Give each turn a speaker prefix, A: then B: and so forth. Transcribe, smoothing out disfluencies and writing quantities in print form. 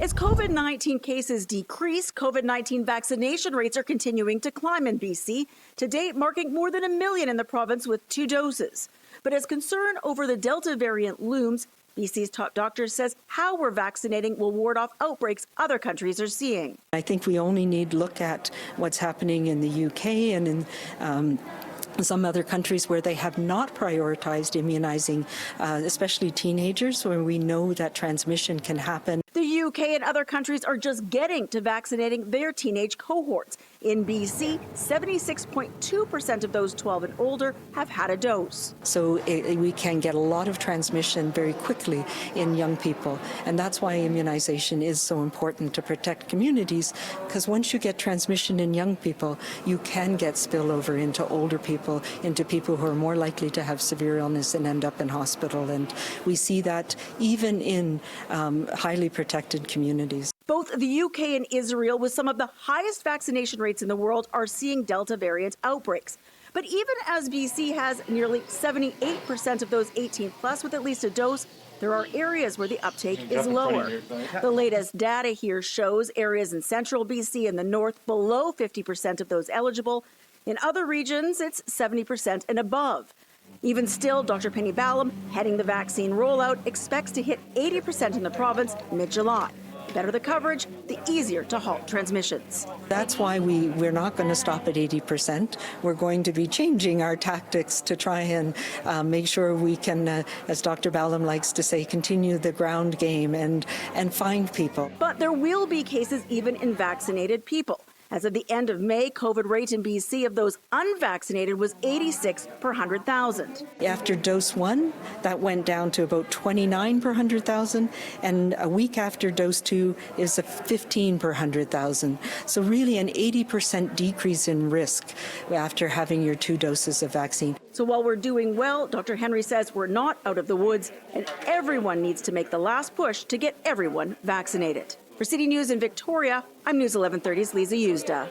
A: As COVID-19 cases decrease, COVID-19 vaccination rates are continuing to climb in BC, to date marking more than 1 million in the province with 2 doses. But as concern over the Delta variant looms, BC's top doctor says how we're vaccinating will ward off outbreaks other countries are seeing.
B: I think we only need to look at what's happening in the UK and in some other countries where they have not prioritized immunizing, especially teenagers, where we know that transmission can happen.
A: The UK and other countries are just getting to vaccinating their teenage cohorts. In BC, 76.2% of those 12 and older have had a dose.
B: So we can get a lot of transmission very quickly in young people. And that's why immunization is so important to protect communities, because once you get transmission in young people, you can get spillover into older people, into people who are more likely to have severe illness and end up in hospital. And we see that even in highly protected communities.
A: Both the UK and Israel, with some of the highest vaccination rates in the world, are seeing Delta variant outbreaks. But even as BC has nearly 78% of those 18 plus with at least a dose, there are areas where the uptake is lower. The latest data here shows areas in central BC and the north below 50% of those eligible. In other regions, it's 70% and above. Even still, Dr. Penny Ballum, heading the vaccine rollout, expects to hit 80% in the province mid-July. The better the coverage, the easier to halt transmissions.
B: That's why we're not going to stop at 80%. We're going to be changing our tactics to try and make sure we can, as Dr. Ballum likes to say, continue the ground game and find people.
A: But there will be cases even in vaccinated people. As of the end of May, COVID rate in BC of those unvaccinated was 86 per 100,000.
B: After dose 1, that went down to about 29 per 100,000, and a week after dose 2 is a 15 per 100,000. So really an 80% decrease in risk after having your 2 doses of vaccine.
A: So while we're doing well, Dr. Henry says we're not out of the woods, and everyone needs to make the last push to get everyone vaccinated. For City News in Victoria, I'm News 1130's Lisa Yuzda.